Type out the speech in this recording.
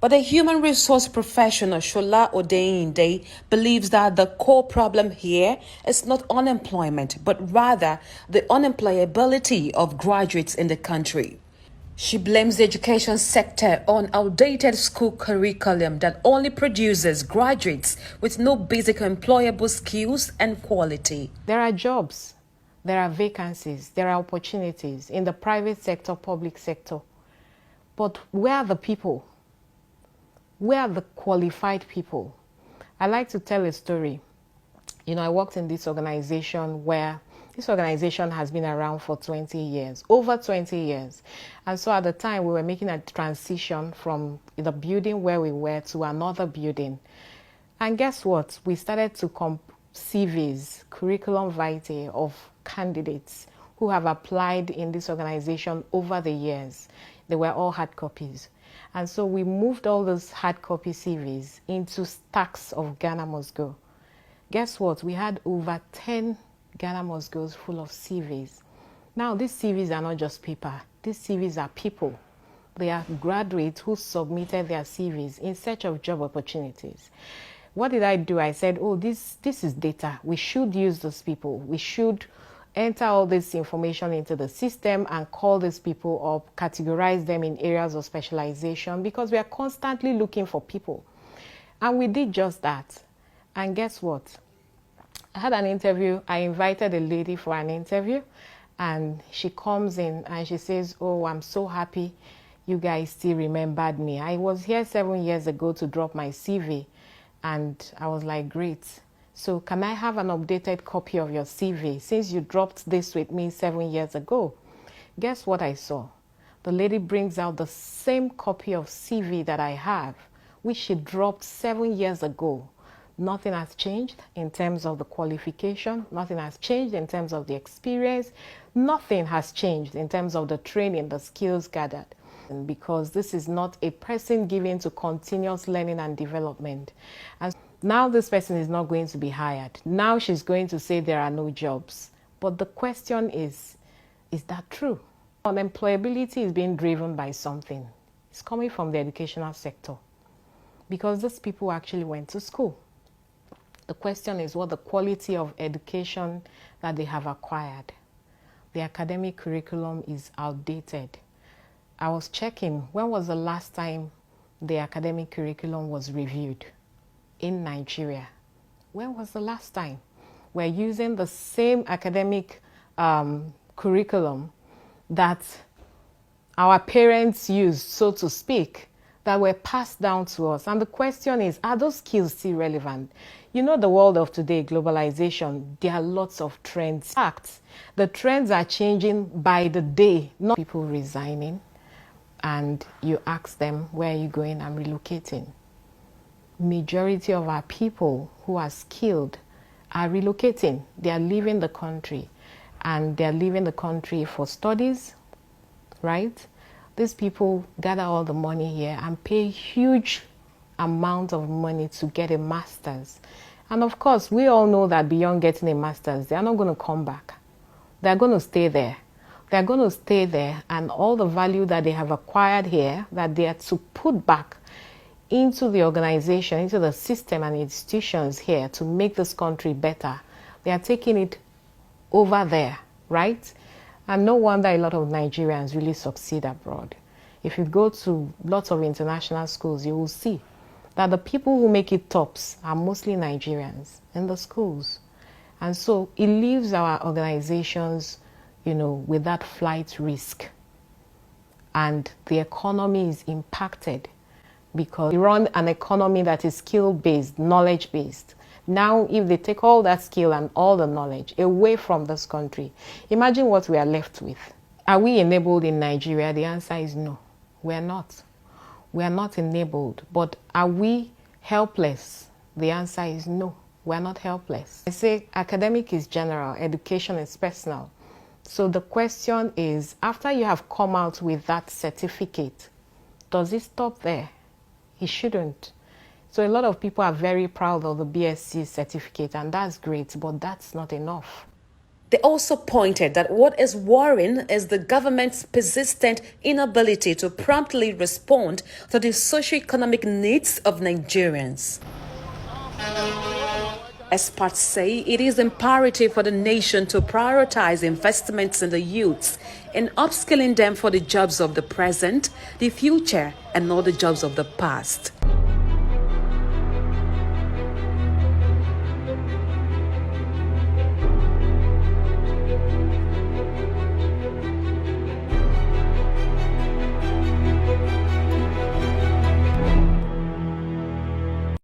But the human resource professional Shola Odeinde believes that the core problem here is not unemployment, but rather the unemployability of graduates in the country. She blames the education sector on outdated school curriculum that only produces graduates with no basic employable skills and quality. There are jobs, there are vacancies, there are opportunities in the private sector, public sector. But where are the people? Where are the qualified people? I like to tell a story. I worked in this organization where this organization has been around for 20 years, over 20 years. And so at the time, we were making a transition from the building where we were to another building. And guess what? We started to CVs, curriculum vitae of candidates who have applied in this organization over the years. They were all hard copies. And so we moved all those hard copy CVs into stacks of Ghana Must Go. Guess what? We had over 10 Ghana Must Goes full of CVs. Now, these CVs are not just paper. These CVs are people. They are graduates who submitted their CVs in search of job opportunities. What did I do? I said, oh, this is data. We should use those people. We should enter all this information into the system and call these people up, categorize them in areas of specialization, because we are constantly looking for people. And we did just that. And guess what? I had an interview. I invited a lady for an interview, and she comes in and she says, oh, I'm so happy you guys still remembered me. I was here 7 years ago to drop my CV. And I was like, great. So can I have an updated copy of your CV since you dropped this with me 7 years ago? Guess what I saw? The lady brings out the same copy of CV that I have, which she dropped 7 years ago. Nothing has changed in terms of the qualification. Nothing has changed in terms of the experience. Nothing has changed in terms of the training, the skills gathered. And because this is not a person given to continuous learning and development. And now this person is not going to be hired. Now she's going to say there are no jobs. But the question is that true? Unemployability is being driven by something. It's coming from the educational sector. Because these people actually went to school. The question is what the quality of education that they have acquired. The academic curriculum is outdated. I was checking, when was the last time the academic curriculum was reviewed in Nigeria? When was the last time? We're using the same academic curriculum that our parents used, so to speak, that were passed down to us. And the question is, are those skills still relevant? You know, the world of today, globalization, there are lots of trends. In fact, the trends are changing by the day, not people resigning. And you ask them, where are you going? I'm relocating. Majority of our people who are skilled are relocating. They are leaving the country. And they are leaving the country for studies, right? These people gather all the money here and pay huge amount of money to get a master's. And of course, we all know that beyond getting a master's, they are not going to come back. They are going to stay there. They're going to stay there, and all the value that they have acquired here, that they are to put back into the organization, into the system and institutions here to make this country better, they are taking it over there, right? And no wonder a lot of Nigerians really succeed abroad. If you go to lots of international schools, you will see that the people who make it tops are mostly Nigerians in the schools. And so it leaves our organizations with that flight risk. And the economy is impacted because we run an economy that is skill-based, knowledge-based. Now, if they take all that skill and all the knowledge away from this country, imagine what we are left with. Are we enabled in Nigeria? The answer is no. We are not. We are not enabled. But are we helpless? The answer is no. We are not helpless. I say academic is general, education is personal. So the question is, after you have come out with that certificate, does it stop there? It shouldn't. So a lot of people are very proud of the BSc certificate, and that's great, but that's not enough. They also pointed that what is worrying is the government's persistent inability to promptly respond to the socio-economic needs of Nigerians. Experts say it is imperative for the nation to prioritize investments in the youths and upskilling them for the jobs of the present, the future, and not the jobs of the past.